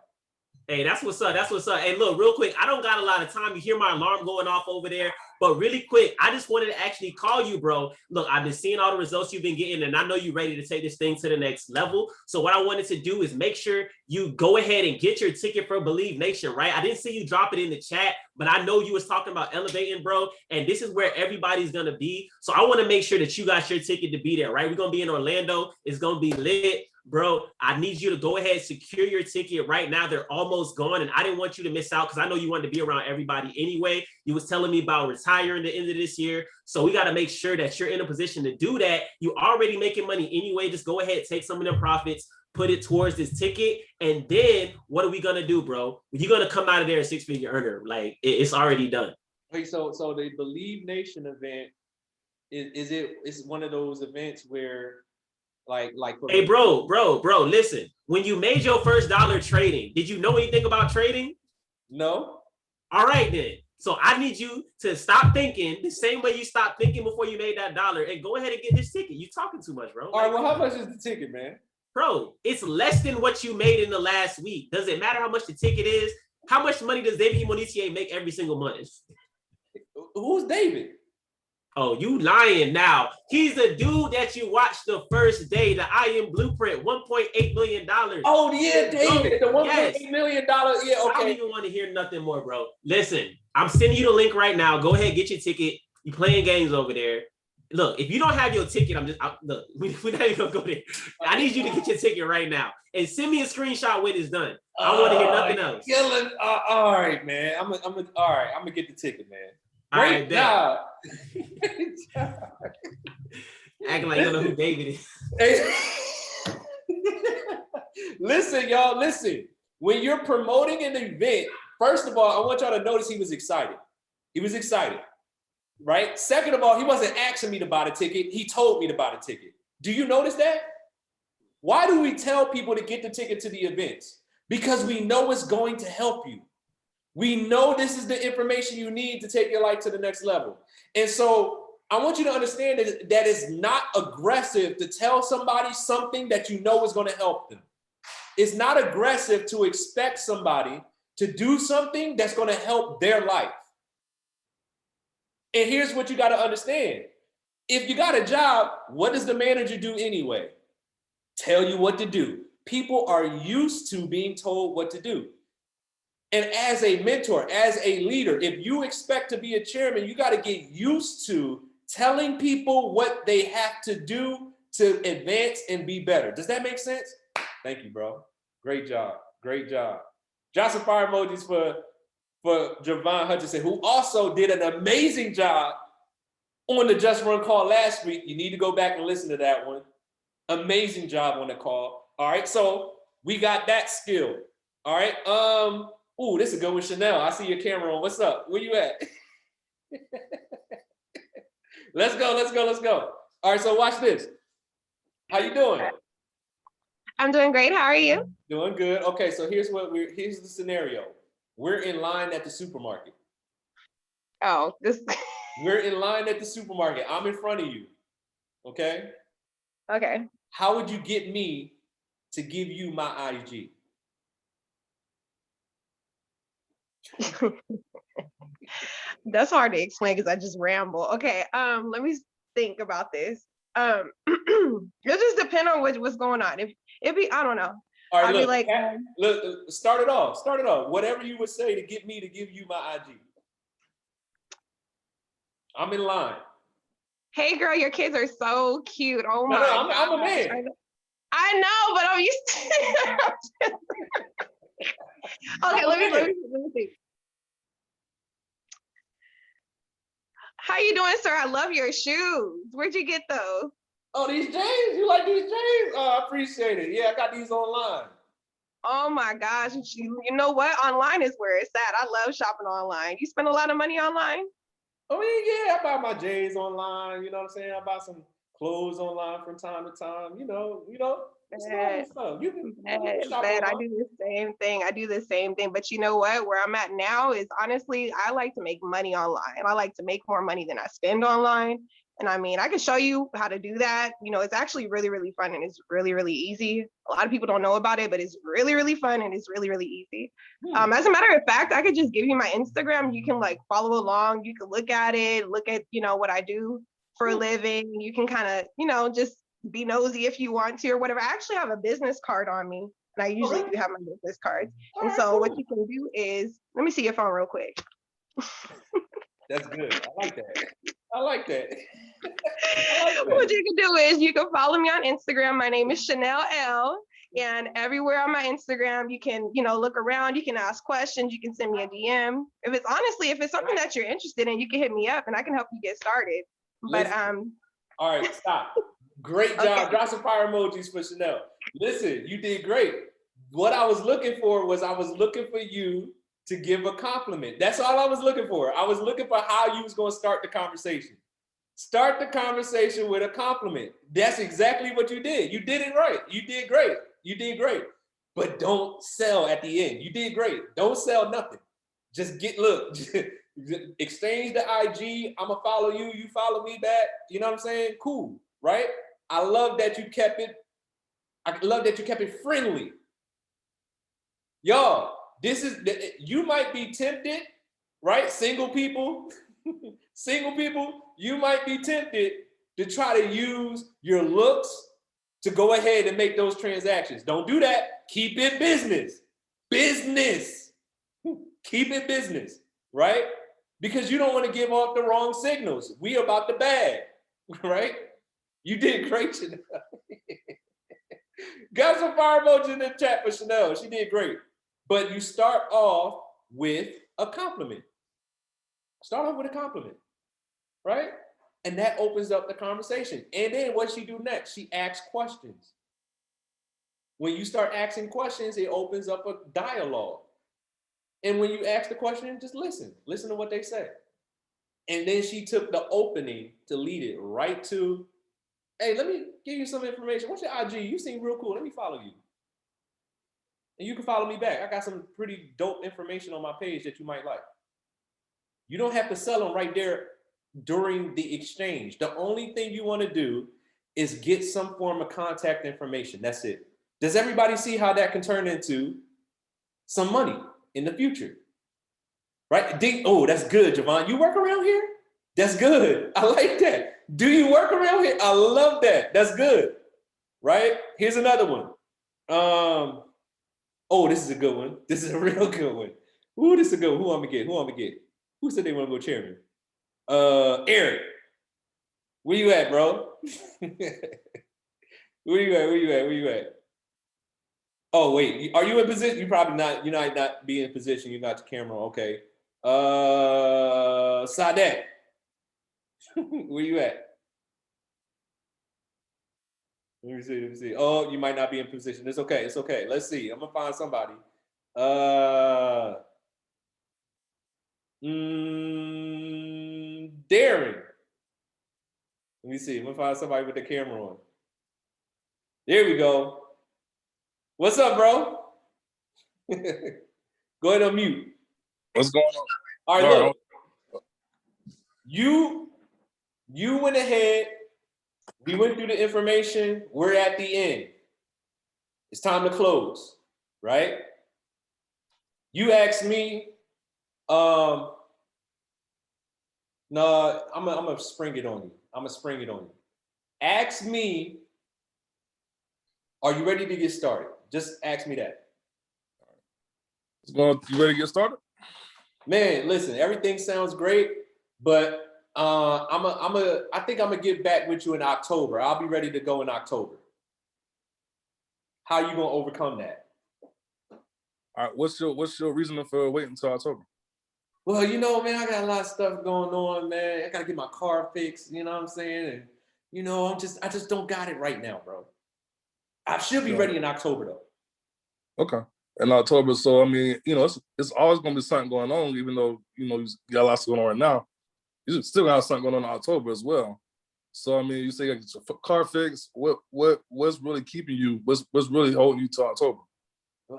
Hey, that's what's up. That's what's up. Hey, look, real quick, I don't got a lot of time. You hear my alarm going off over there. But really quick, I just wanted to actually call you, bro. Look, I've been seeing all the results you've been getting, and I know you're ready to take this thing to the next level. So what I wanted to do is make sure you go ahead and get your ticket for Believe Nation, right? I didn't see you drop it in the chat, but I know you was talking about elevating, bro. And this is where everybody's going to be. So I want to make sure that you got your ticket to be there, right? We're going to be in Orlando. It's going to be lit. Bro, I need you to go ahead and secure your ticket right now. They're almost gone, and I didn't want you to miss out because I know you wanted to be around everybody anyway. You was telling me about retiring the end of this year, so we got to make sure that you're in a position to do that. You already making money anyway. Just go ahead, take some of them profits, put it towards this ticket, and then what are we gonna do, bro? You're gonna come out of there a six-figure earner. Like it's already done. Hey, so the Believe Nation event is one of those events where like hey bro, listen, when you made your first dollar trading, did you know anything about trading? No. All right then. So I need you to stop thinking the same way you stopped thinking before you made that dollar and go ahead and get this ticket. You talking too much, bro. All right, well, how much is the ticket, man? Bro, it's less than what you made in the last week. Does it matter how much the ticket is? How much money does David Monetier make every single month? Who's David? Oh, you lying now. He's the dude that you watched the first day, the I Am Blueprint, $1.8 million. Oh, yeah, David, the $1.8 million. Yeah, okay. I don't even want to hear nothing more, bro. Listen, I'm sending you the link right now. Go ahead, get your ticket. You playing games over there. Look, if you don't have your ticket, look, we're not even gonna go there. I need you to get your ticket right now. And send me a screenshot when it's done. I don't want to hear nothing else. Killing. All right, man. I'm gonna get the ticket, man. Great job. job. Acting like you don't know who David is. Hey. Listen, y'all, listen. When you're promoting an event, first of all, I want y'all to notice he was excited. He was excited, right? Second of all, he wasn't asking me to buy the ticket. He told me to buy the ticket. Do you notice that? Why do we tell people to get the ticket to the events? Because we know it's going to help you. We know this is the information you need to take your life to the next level. And so I want you to understand that it's not aggressive to tell somebody something that you know is going to help them. It's not aggressive to expect somebody to do something that's going to help their life. And here's what you got to understand. If you got a job, what does the manager do anyway? Tell you what to do. People are used to being told what to do. And as a mentor, as a leader, if you expect to be a chairman, you got to get used to telling people what they have to do to advance and be better. Does that make sense? Thank you, bro. Great job. Great job. Drop some fire emojis for Javon Hutchinson, who also did an amazing job on the Just Run call last week. You need to go back and listen to that one. Amazing job on the call. All right, so we got that skill. All right. Ooh, this is a good one, Chanel. I see your camera on. What's up? Where you at? Let's go, let's go, let's go. All right, so watch this. How you doing? I'm doing great. How are you? Doing good. Okay, so here's the scenario. We're in line at the supermarket. Oh, this. We're in line at the supermarket. I'm in front of you. Okay? Okay. How would you get me to give you my IG? That's hard to explain because I just ramble. Okay. Let me think about this. It just depends on what's going on. If it be, I don't know. All right, I'd look, be like, look, start it off. Whatever you would say to get me to give you my IG. I'm in line. hey girl, your kids are so cute. Oh No, my I'm gosh. a man. I know, but I'm used to. Okay, let me think. How you doing, sir? I love your shoes. Where'd you get those? Oh, these James? You like these James? Oh, I appreciate it. Yeah, I got these online. Oh my gosh. You know what? Online is where it's at. I love shopping online. You spend a lot of money online? I mean, yeah, I buy my J's online. You know what I'm saying? I buy some clothes online from time to time. You know, it's normal stuff. You can shop I online. do the same thing. I do the same thing. But you know what? Where I'm at now is honestly, I like to make money online. I like to make more money than I spend online. And I mean, I can show you how to do that. You know, it's actually really, really fun and it's really, really easy. A lot of people don't know about it, but it's really, really fun and it's really, really easy. As a matter of fact, I could just give you my Instagram. You can like follow along. You can look at it, you know, what I do for a living. You can kind of, you know, just be nosy if you want to or whatever. I actually have a business card on me and I usually do have my business cards. And so what you can do is, let me see your phone real quick. That's good. I like that. I like that. What you can do is you can follow me on Instagram. My name is Chanel L. And everywhere on my Instagram, you can, you know, look around, you can ask questions, you can send me a DM. If it's something that you're interested in, you can hit me up and I can help you get started. But all right, stop. Great job. Okay. Drop some fire emojis for Chanel. Listen, you did great. What I was looking for you to give a compliment. That's all I was looking for. I was looking for how you was going to start the conversation. Start the conversation with a compliment. That's exactly what you did. You did it right. You did great. You did great. But don't sell at the end. You did great. Don't sell nothing. Just exchange the IG. I'm going to follow you. You follow me back. You know what I'm saying? Cool, right? I love that you kept it friendly. Y'all, you might be tempted, right? Single people, you might be tempted to try to use your looks to go ahead and make those transactions. Don't do that. Keep it business. Keep it business, right? Because you don't want to give off the wrong signals. We about the bag, right? You did great, Chanel. Got some fire emojis in the chat for Chanel. She did great. But you start off with a compliment. Start off with a compliment, right? And that opens up the conversation. And then what she do next? She asks questions. When you start asking questions, it opens up a dialogue. And when you ask the question, just listen. Listen to what they say. And then she took the opening to lead it right to, hey, let me give you some information. What's your IG? You seem real cool. Let me follow you. And you can follow me back. I got some pretty dope information on my page that you might like. You don't have to sell them right there during the exchange. The only thing you want to do is get some form of contact information. That's it. Does everybody see how that can turn into some money in the future? Right? Oh, that's good, Javon. You work around here? That's good. I like that. Do you work around here? I love that. That's good. Right? Here's another one. Oh, this is a good one. This is a real good one. Ooh, this is a good one. Who I'm gonna get? Who said they want to go chairman? Eric. Where you at, bro? Where you at? Oh, wait. Are you in position? You probably not. You might not be in position. You got the camera. Okay. Sadet. Where you at? Let me see. Oh, you might not be in position. It's okay. Let's see. I'm gonna find somebody. Darren. Let me see. I'm gonna find somebody with the camera on. There we go. What's up, bro? Go ahead and mute. What's going on? All right, look. You went ahead. We went through the information. We're at the end. It's time to close, right? You asked me. No, I'm gonna spring it on you. Ask me, are you ready to get started? Just ask me that. You ready to get started? Man, listen, everything sounds great, but I think I'm gonna get back with you in October. I'll be ready to go in October. How you gonna overcome that? All right, what's your reasoning for waiting until October? Well, you know, man, I got a lot of stuff going on, man. I gotta get my car fixed, you know what I'm saying? And you know, I just don't got it right now, bro. I should be ready in October though. Okay. In October, so I mean, you know, it's always gonna be something going on, even though you know you got a lot going on right now. You still got something going on in October as well. So I mean, you say you got your car fixed. What's really keeping you? What's really holding you to October?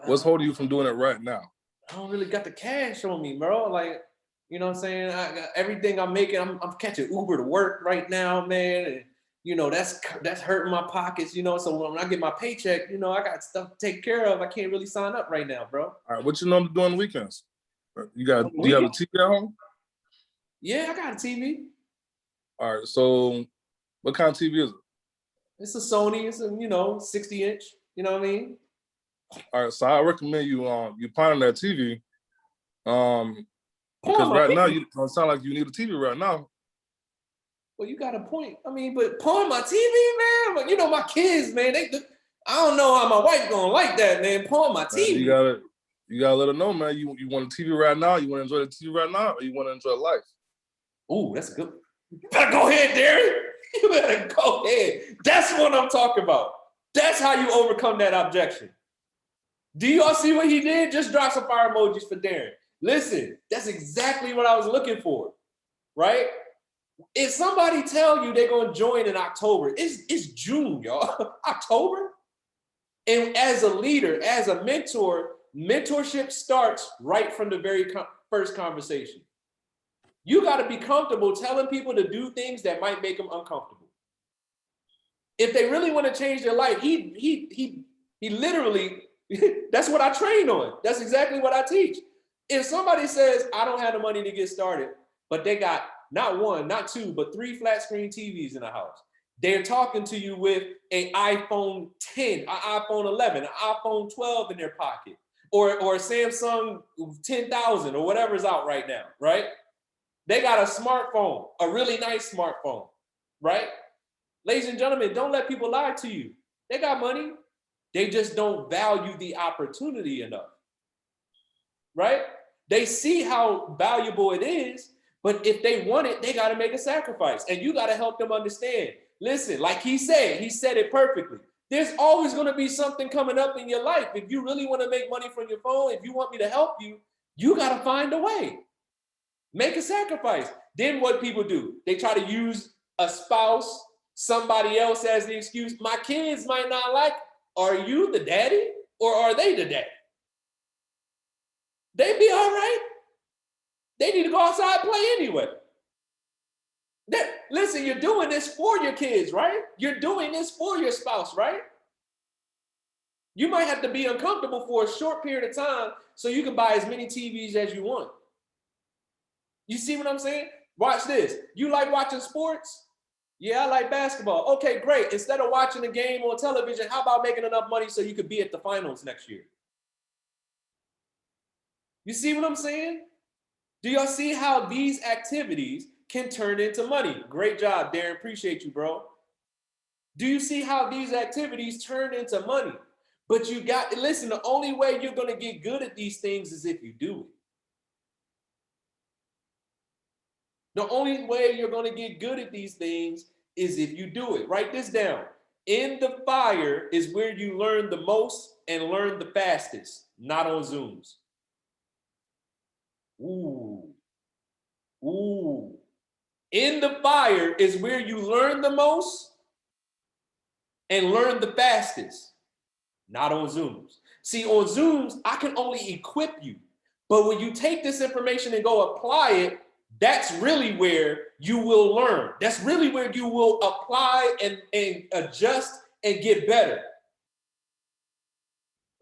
What's holding you from doing it right now? I don't really got the cash on me, bro. Like, you know what I'm saying? I got everything I'm making. I'm catching Uber to work right now, man. And you know, that's hurting my pockets, you know. So when I get my paycheck, you know, I got stuff to take care of. I can't really sign up right now, bro. All right, what you normally do on the weekends? Do you have a TV at home? Yeah, I got a TV. All right, so what kind of TV is it? It's a Sony. It's a 60-inch. You know what I mean? All right, so I recommend you find that TV, because right now you don't sound like you need a TV right now. Well, you got a point. I mean, but pawn my TV, man. But you know my kids, man. I don't know how my wife gonna like that, man. Pawn my TV. You gotta let her know, man. You want a TV right now? You want to enjoy the TV right now, or you want to enjoy life? Ooh, that's good. You better go ahead, Darren. You better go ahead. That's what I'm talking about. That's how you overcome that objection. Do y'all see what he did? Just drop some fire emojis for Darren. Listen, that's exactly what I was looking for, right? If somebody tell you they're gonna join in October, it's June, y'all. October. And as a leader, as a mentor, mentorship starts right from the very first conversation. You got to be comfortable telling people to do things that might make them uncomfortable. If they really want to change their life, he literally, that's what I train on. That's exactly what I teach. If somebody says, I don't have the money to get started, but they got not one, not two, but 3 flat screen TVs in the house. They're talking to you with an iPhone 10, an iPhone 11, an iPhone 12 in their pocket, or a Samsung 10,000 or whatever's out right now, right? They got a smartphone, a really nice smartphone, right? Ladies and gentlemen, don't let people lie to you. They got money. They just don't value the opportunity enough, right? They see how valuable it is, but if they want it, they got to make a sacrifice. And you got to help them understand. Listen, like he said it perfectly. There's always going to be something coming up in your life. If you really want to make money from your phone, if you want me to help you, you got to find a way. Make a sacrifice. Then what people do? They try to use a spouse, somebody else as the excuse. My kids might not like, are you the daddy or are they the daddy? They be all right. They need to go outside and play anyway. Listen, you're doing this for your kids, right? You're doing this for your spouse, right? You might have to be uncomfortable for a short period of time so you can buy as many TVs as you want. You see what I'm saying? Watch this. You like watching sports? Yeah, I like basketball. Okay, great. Instead of watching a game on television, how about making enough money so you could be at the finals next year? You see what I'm saying? Do y'all see how these activities can turn into money? Great job, Darren. Appreciate you, bro. Do you see how these activities turn into money? But you got, listen, the only way you're going to get good at these things is if you do it. The only way you're going to get good at these things is if you do it. Write this down. In the fire is where you learn the most and learn the fastest, not on Zooms. Ooh. Ooh. In the fire is where you learn the most and learn the fastest, not on Zooms. See, on Zooms, I can only equip you. But when you take this information and go apply it, that's really where you will learn. That's really where you will apply and adjust and get better.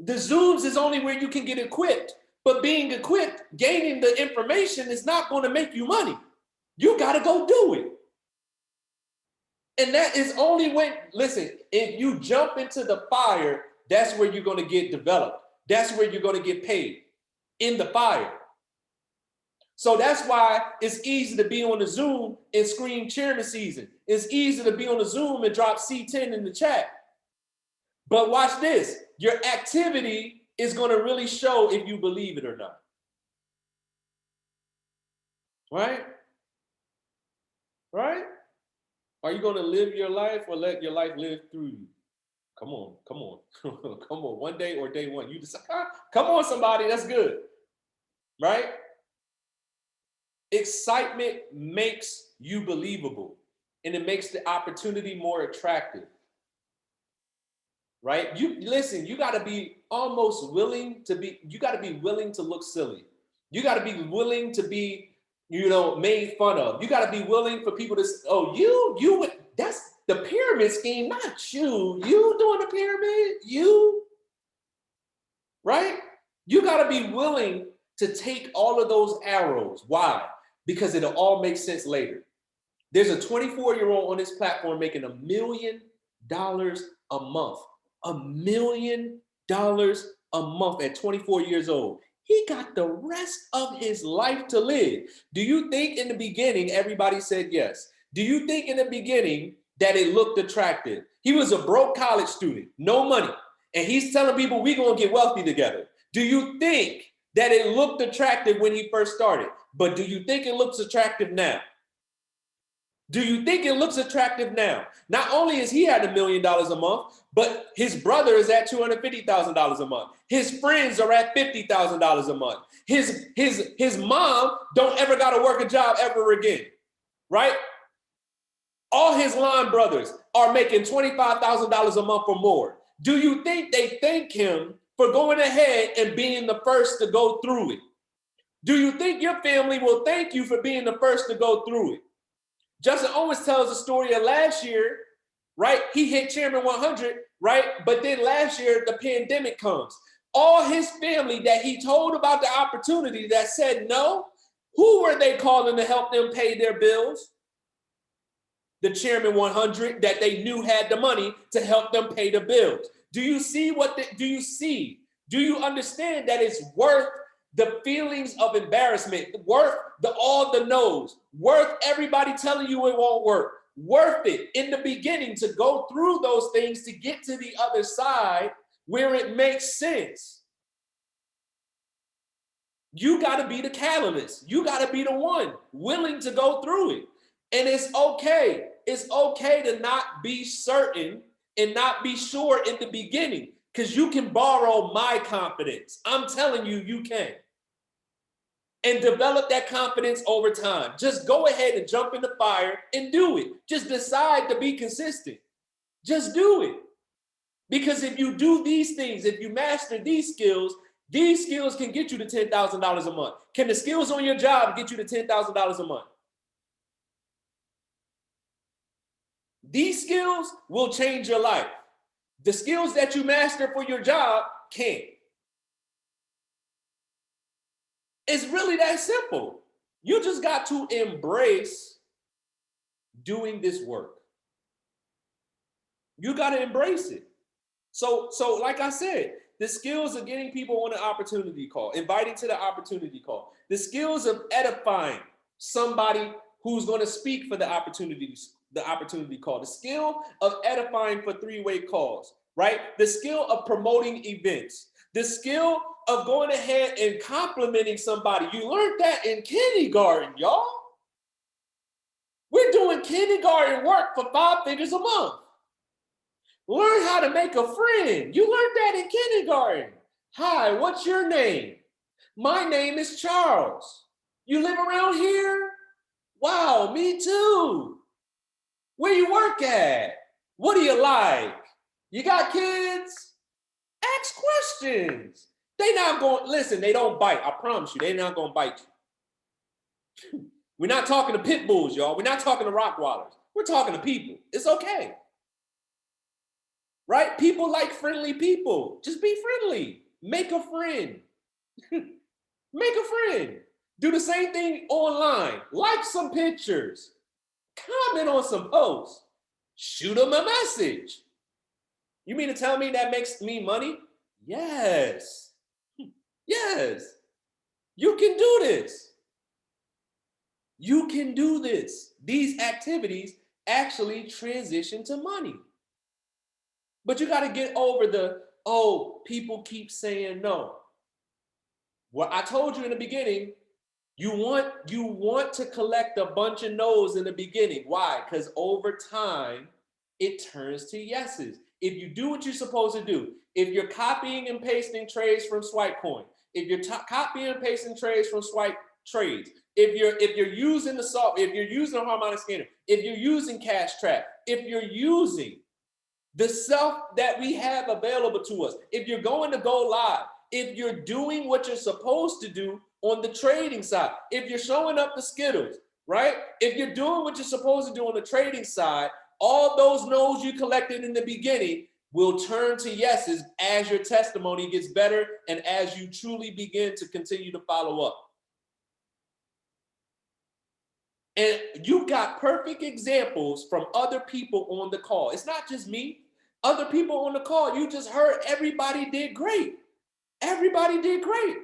The Zooms is only where you can get equipped. But being equipped, gaining the information is not going to make you money. You got to go do it. And that is only when, listen, if you jump into the fire, that's where you're going to get developed. That's where you're going to get paid, in the fire. So that's why it's easy to be on the Zoom and scream chairman season. It's easy to be on the Zoom and drop C10 in the chat. But watch this. Your activity is going to really show if you believe it or not. Right? Right? Are you going to live your life or let your life live through you? Come on, come on, come on. One day or day one. You decide, come on, somebody, that's good. Right? Excitement makes you believable, and it makes the opportunity more attractive. Right? You listen, you got to be almost willing to be, you got to be willing to look silly. You got to be willing to be, made fun of. You got to be willing for people to, oh, that's the pyramid scheme, not you. You doing the pyramid, you. Right? You got to be willing to take all of those arrows. Why? Because it'll all make sense later. There's a 24-year-old on this platform making $1 million a month. $1 million a month at 24 years old. He got the rest of his life to live. Do you think in the beginning everybody said yes? Do you think in the beginning that it looked attractive? He was a broke college student, no money, and he's telling people we're gonna get wealthy together. Do you think that it looked attractive when he first started? But do you think it looks attractive now? Do you think it looks attractive now? Not only is he at $1 million a month, but his brother is at $250,000 a month. His friends are at $50,000 a month. His mom don't ever got to work a job ever again, right? All his line brothers are making $25,000 a month or more. Do you think they thank him for going ahead and being the first to go through it? Do you think your family will thank you for being the first to go through it? Justin Owens tells the story of last year, right? He hit Chairman 100, right? But then last year, the pandemic comes. All his family that he told about the opportunity that said no, who were they calling to help them pay their bills? The Chairman 100 that they knew had the money to help them pay the bills. Do you see do you see? Do you understand that it's worth the feelings of embarrassment, worth all the no's, worth everybody telling you it won't work, worth it in the beginning to go through those things to get to the other side where it makes sense. You got to be the catalyst. You got to be the one willing to go through it. And it's okay. It's okay to not be certain and not be sure in the beginning, because you can borrow my confidence. I'm telling you, you can. And develop that confidence over time. Just go ahead and jump in the fire and do it. Just decide to be consistent. Just do it. Because if you do these things, if you master these skills can get you to $10,000 a month. Can the skills on your job get you to $10,000 a month? These skills will change your life. The skills that you master for your job can't. It's really that simple. You just got to embrace doing this work. You got to embrace it. So like I said, the skills of getting people on an opportunity call, inviting to the opportunity call, the skills of edifying somebody who's going to speak for the opportunity call, the skill of edifying for three-way calls, right? The skill of promoting events, the skill of going ahead and complimenting somebody. You learned that in kindergarten, y'all. We're doing kindergarten work for 5 figures a month. Learn how to make a friend. You learned that in kindergarten. Hi, what's your name? My name is Charles. You live around here? Wow, me too. Where you work at? What do you like? You got kids? Ask questions. They not going, listen, they don't bite. I promise you, they're not going to bite you. We're not talking to pit bulls, y'all. We're not talking to Rottweilers. We're talking to people. It's okay. Right? People like friendly people. Just be friendly. Make a friend. Make a friend. Do the same thing online. Like some pictures. Comment on some posts. Shoot them a message. You mean to tell me that makes me money? Yes. Yes. You can do this. You can do this. These activities actually transition to money. But you got to get over the, oh, people keep saying no. Well, I told you in the beginning, you want to collect a bunch of no's in the beginning. Why? Because over time, it turns to yeses. If you do what you're supposed to do, if you're copying and pasting trades from Swipecoin, if you're copying and pasting trades from Swipe Trades, if you're using the software, if you're using a harmonic scanner, if you're using Cash Trap, if you're using the stuff that we have available to us, if you're going to go live, if you're doing what you're supposed to do on the trading side, if you're showing up the Skittles, right? If you're doing what you're supposed to do on the trading side, all those no's you collected in the beginning will turn to yeses as your testimony gets better and as you truly begin to continue to follow up. And you got perfect examples from other people on the call. It's not just me. Other people on the call, you just heard everybody did great. Everybody did great.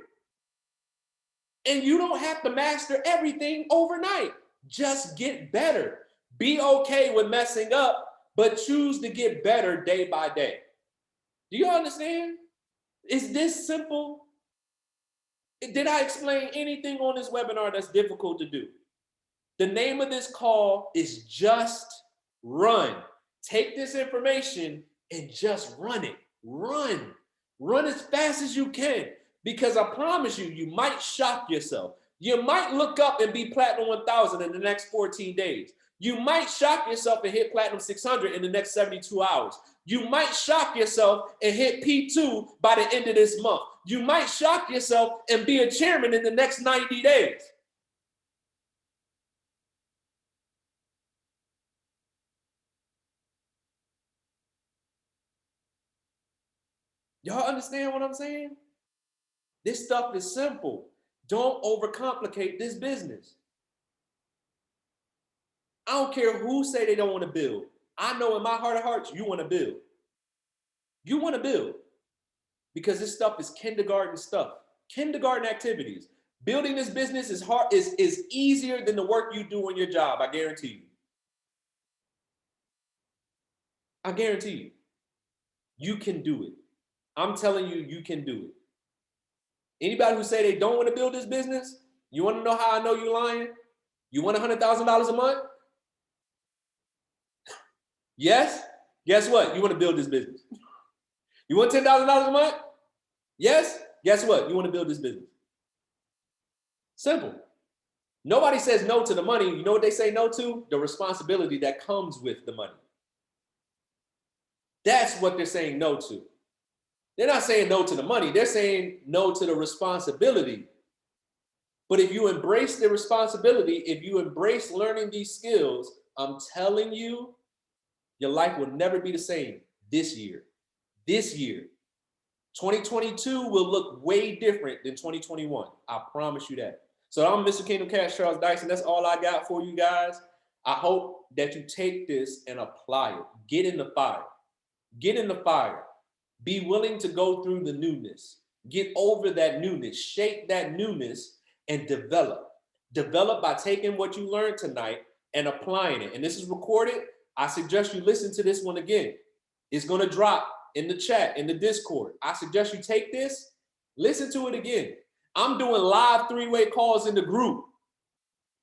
And you don't have to master everything overnight. Just get better. Be okay with messing up, but choose to get better day by day. Do you understand? Is this simple? Did I explain anything on this webinar that's difficult to do? The name of this call is Just Run. Take this information and just run it. Run. Run as fast as you can, because I promise you, you might shock yourself. You might look up and be Platinum 1000 in the next 14 days. You might shock yourself and hit Platinum 600 in the next 72 hours. You might shock yourself and hit P2 by the end of this month. You might shock yourself and be a chairman in the next 90 days. Y'all understand what I'm saying? This stuff is simple. Don't overcomplicate this business. I don't care who say they don't want to build. I know in my heart of hearts, you want to build. You want to build because this stuff is kindergarten stuff, kindergarten activities. Building this business is hard, is easier than the work you do on your job. I guarantee you. I guarantee you. You can do it. I'm telling you, you can do it. Anybody who say they don't want to build this business, you want to know how I know you're lying? You want $100,000 a month? Yes? Guess what? You want to build this business. You want $10,000 a month? Yes? Guess what? You want to build this business. Simple. Nobody says no to the money. You know what they say no to? The responsibility that comes with the money. That's what they're saying no to. They're not saying no to the money. They're saying no to the responsibility. But if you embrace the responsibility, if you embrace learning these skills, I'm telling you, your life will never be the same this year. This year. 2022 will look way different than 2021. I promise you that. So I'm Mr. Kingdom Cash, Charles Dyson. That's all I got for you guys. I hope that you take this and apply it. Get in the fire. Get in the fire. Be willing to go through the newness. Get over that newness. Shape that newness and develop. Develop by taking what you learned tonight and applying it. And this is recorded. I suggest you listen to this one again. It's going to drop in the chat, in the Discord. I suggest you take this, listen to it again. I'm doing live three-way calls in the group.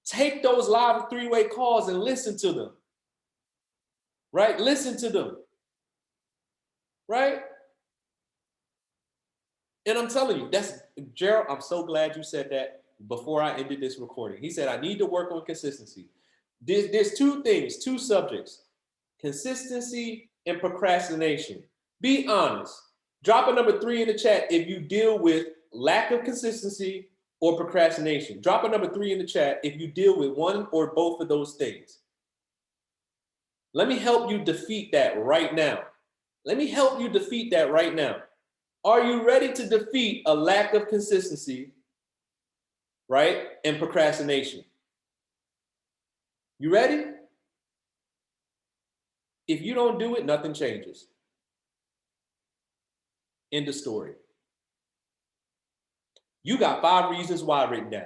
Take those live three-way calls and listen to them. Right? Listen to them. Right? And I'm telling you, that's, Gerald, I'm so glad you said that before I ended this recording. He said, I need to work on consistency. There's two things, two subjects, consistency and procrastination. Be honest. Drop a number 3 in the chat if you deal with lack of consistency or procrastination. Drop a number 3 in the chat if you deal with one or both of those things. Let me help you defeat that right now. Let me help you defeat that right now. Are you ready to defeat a lack of consistency, right, and procrastination? You ready? If you don't do it, nothing changes. End of story. You got 5 reasons why written down.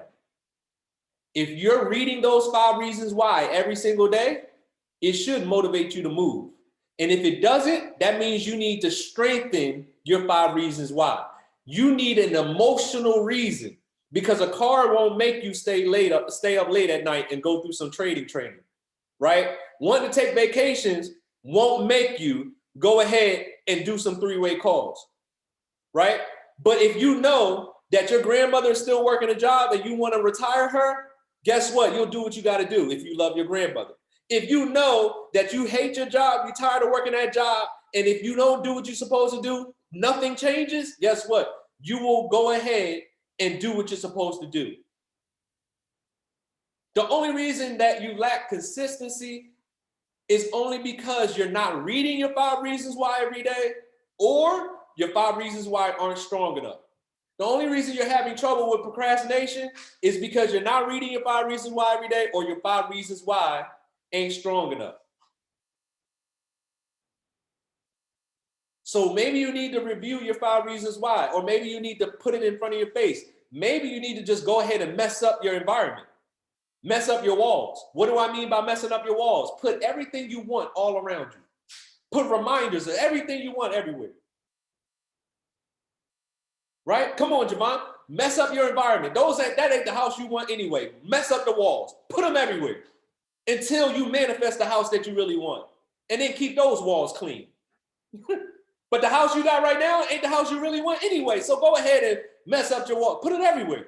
If you're reading those 5 reasons why every single day, it should motivate you to move. And if it doesn't, that means you need to strengthen your 5 reasons why. You need an emotional reason, because a car won't make you stay up late at night and go through some trading training, right? Wanting to take vacations won't make you go ahead and do some 3-way calls, right? But if you know that your grandmother is still working a job and you want to retire her, guess what? You'll do what you got to do if you love your grandmother. If you know that you hate your job, you're tired of working that job, and if you don't do what you're supposed to do, nothing changes, guess what? You will go ahead and do what you're supposed to do. The only reason that you lack consistency is only because you're not reading your 5 reasons why every day, or your 5 reasons why aren't strong enough. The only reason you're having trouble with procrastination is because you're not reading your 5 reasons why every day, or your 5 reasons why ain't strong enough. So maybe you need to review your 5 reasons why, or maybe you need to put it in front of your face. Maybe you need to just go ahead and mess up your environment. Mess up your walls. What do I mean by messing up your walls? Put everything you want all around you. Put reminders of everything you want everywhere. Right? Come on, Javon. Mess up your environment. That ain't the house you want anyway. Mess up the walls. Put them everywhere until you manifest the house that you really want. And then keep those walls clean. But the house you got right now ain't the house you really want anyway. So go ahead and mess up your wall. Put it everywhere.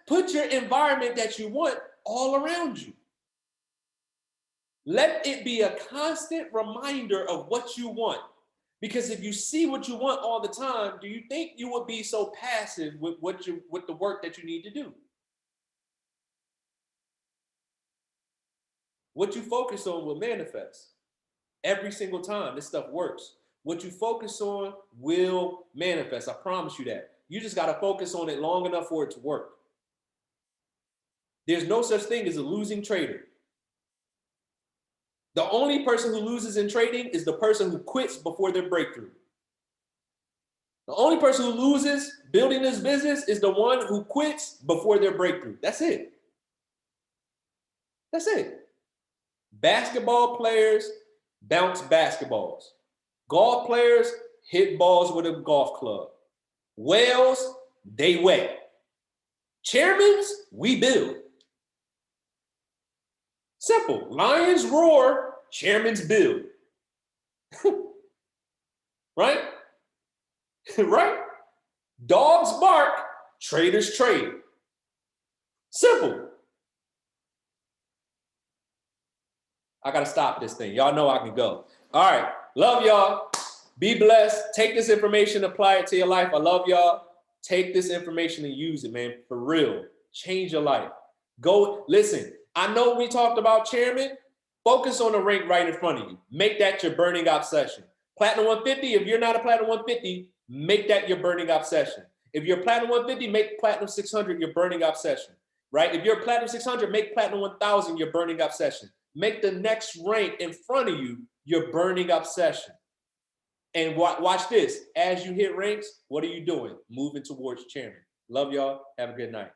Put your environment that you want all around you. Let it be a constant reminder of what you want. Because if you see what you want all the time, do you think you would be so passive with with the work that you need to do? What you focus on will manifest. Every single time this stuff works. What you focus on will manifest. I promise you that. You just got to focus on it long enough for it to work. There's no such thing as a losing trader. The only person who loses in trading is the person who quits before their breakthrough. The only person who loses building this business is the one who quits before their breakthrough. That's it. That's it. Basketball players bounce basketballs. Golf players hit balls with a golf club. Whales, they wet. Chairmans, we build. Simple. Lions roar, chairmans build. Right? Right? Dogs bark, traders trade. Simple. I gotta stop this thing. Y'all know I can go. All right. Love y'all. Be blessed. Take this information, apply it to your life. I love y'all. Take this information and use it, man. For real. Change your life. Go, listen. I know we talked about chairman. Focus on the rank right in front of you. Make that your burning obsession. Platinum 150, if you're not a Platinum 150, make that your burning obsession. If you're platinum 150, make platinum 600 your burning obsession, right? If you're platinum 600, make platinum 1000 your burning obsession. Make the next rank in front of you your burning obsession. And watch this. As you hit ranks, what are you doing? Moving towards chairman. Love y'all. Have a good night.